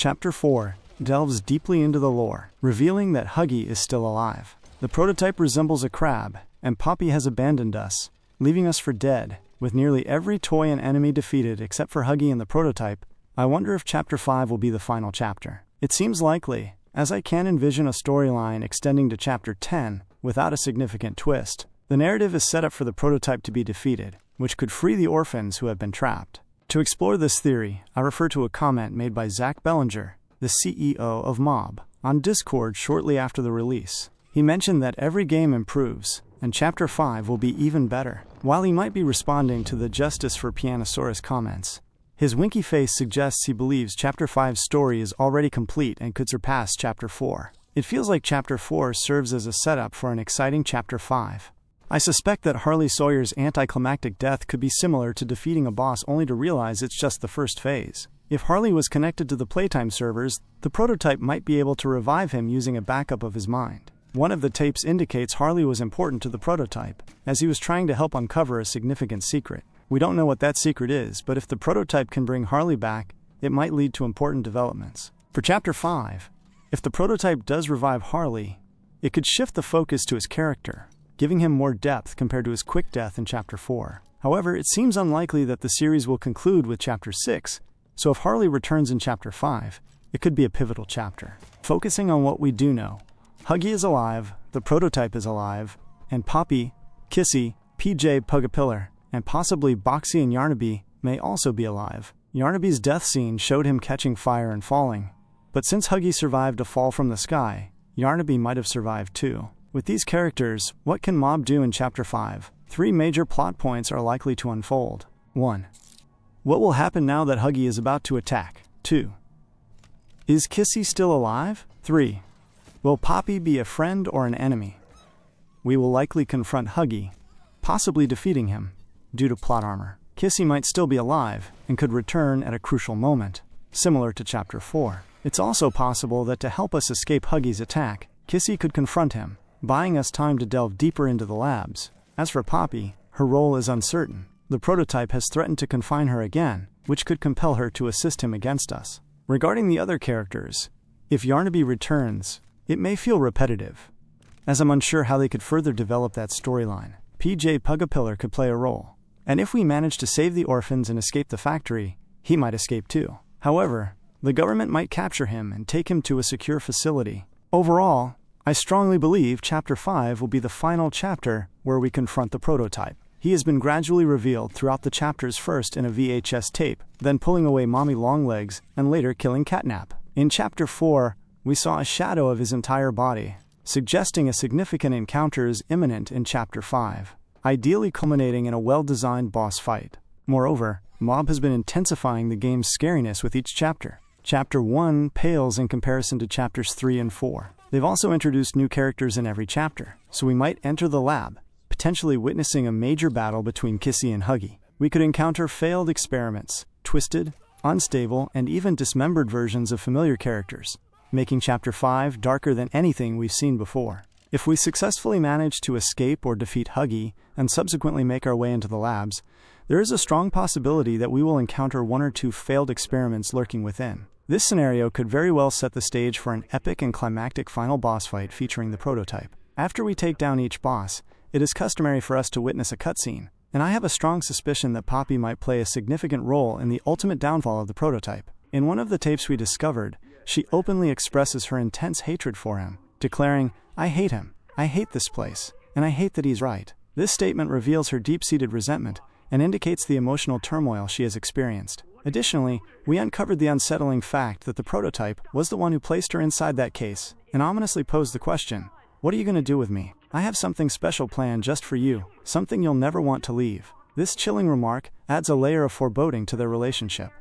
Chapter 4 delves deeply into the lore, revealing that Huggy is still alive. The prototype resembles a crab, and Poppy has abandoned us, leaving us for dead, with nearly every toy and enemy defeated except for Huggy and the prototype. I wonder if Chapter 5 will be the final chapter. It seems likely, as I can envision a storyline extending to Chapter 10 without a significant twist. The narrative is set up for the prototype to be defeated, which could free the orphans who have been trapped. To explore this theory, I refer to a comment made by Zach Bellinger, the CEO of Mob, on Discord shortly after the release. He mentioned that every game improves, and Chapter 5 will be even better. While he might be responding to the Justice for Pianosaurus comments, his winky face suggests he believes Chapter 5's story is already complete and could surpass Chapter 4. It feels like Chapter 4 serves as a setup for an exciting Chapter 5. I suspect that Harley Sawyer's anticlimactic death could be similar to defeating a boss only to realize it's just the first phase. If Harley was connected to the Playtime servers, the prototype might be able to revive him using a backup of his mind. One of the tapes indicates Harley was important to the prototype, as he was trying to help uncover a significant secret. We don't know what that secret is, but if the prototype can bring Harley back, it might lead to important developments. For Chapter 5, if the prototype does revive Harley, it could shift the focus to his character, giving him more depth compared to his quick death in Chapter 4. However, it seems unlikely that the series will conclude with Chapter 6, so if Harley returns in Chapter 5, it could be a pivotal chapter. Focusing on what we do know, Huggy is alive, the prototype is alive, and Poppy, Kissy, PJ Pugapillar, and possibly Boxy and Yarnaby may also be alive. Yarnaby's death scene showed him catching fire and falling, but since Huggy survived a fall from the sky, Yarnaby might have survived too. With these characters, what can Mob do in Chapter 5? 3 major plot points are likely to unfold. 1. What will happen now that Huggy is about to attack? 2. Is Kissy still alive? 3. Will Poppy be a friend or an enemy? We will likely confront Huggy, possibly defeating him, due to plot armor. Kissy might still be alive and could return at a crucial moment, similar to Chapter 4. It's also possible that to help us escape Huggy's attack, Kissy could confront him, buying us time to delve deeper into the labs. As for Poppy, her role is uncertain. The prototype has threatened to confine her again, which could compel her to assist him against us. Regarding the other characters, if Yarnaby returns, it may feel repetitive, as I'm unsure how they could further develop that storyline. PJ Pugapillar could play a role, and if we manage to save the orphans and escape the factory, he might escape too. However, the government might capture him and take him to a secure facility. Overall, I strongly believe Chapter 5 will be the final chapter where we confront the prototype. He has been gradually revealed throughout the chapters, first in a VHS tape, then pulling away Mommy Longlegs, and later killing Catnap. In Chapter 4, we saw a shadow of his entire body, suggesting a significant encounter is imminent in Chapter 5, ideally culminating in a well-designed boss fight. Moreover, Mob has been intensifying the game's scariness with each chapter. Chapter 1 pales in comparison to Chapters 3 and 4. They've also introduced new characters in every chapter, so we might enter the lab, potentially witnessing a major battle between Kissy and Huggy. We could encounter failed experiments, twisted, unstable, and even dismembered versions of familiar characters, making Chapter 5 darker than anything we've seen before. If we successfully manage to escape or defeat Huggy and subsequently make our way into the labs, there is a strong possibility that we will encounter 1 or 2 failed experiments lurking within. This scenario could very well set the stage for an epic and climactic final boss fight featuring the prototype. After we take down each boss, it is customary for us to witness a cutscene, and I have a strong suspicion that Poppy might play a significant role in the ultimate downfall of the prototype. In one of the tapes we discovered, she openly expresses her intense hatred for him, declaring, "I hate him, I hate this place, and I hate that he's right." This statement reveals her deep-seated resentment and indicates the emotional turmoil she has experienced. Additionally, we uncovered the unsettling fact that the prototype was the one who placed her inside that case, and ominously posed the question, "What are you going to do with me? I have something special planned just for you, something you'll never want to leave." This chilling remark adds a layer of foreboding to their relationship.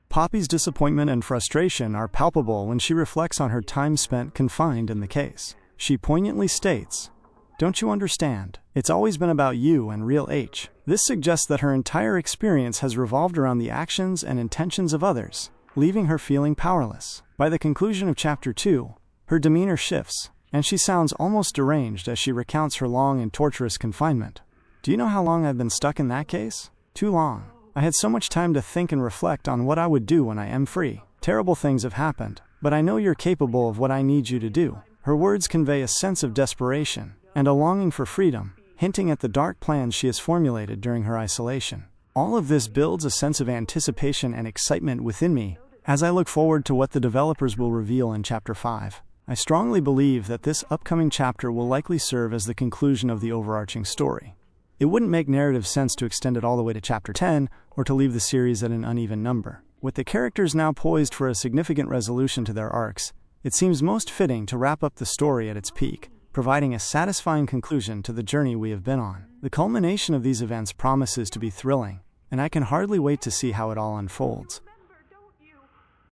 Poppy's disappointment and frustration are palpable when she reflects on her time spent confined in the case. She poignantly states, "Don't you understand? It's always been about you and real H." This suggests that her entire experience has revolved around the actions and intentions of others, leaving her feeling powerless. By the conclusion of Chapter 2, her demeanor shifts, and she sounds almost deranged as she recounts her long and torturous confinement. "Do you know how long I've been stuck in that case? Too long. I had so much time to think and reflect on what I would do when I am free. Terrible things have happened, but I know you're capable of what I need you to do." Her words convey a sense of desperation and a longing for freedom, hinting at the dark plans she has formulated during her isolation. All of this builds a sense of anticipation and excitement within me as I look forward to what the developers will reveal in Chapter 5. I strongly believe that this upcoming chapter will likely serve as the conclusion of the overarching story. It wouldn't make narrative sense to extend it all the way to Chapter 10 or to leave the series at an uneven number. With the characters now poised for a significant resolution to their arcs, it seems most fitting to wrap up the story at its peak, providing a satisfying conclusion to the journey we have been on. The culmination of these events promises to be thrilling, and I can hardly wait to see how it all unfolds.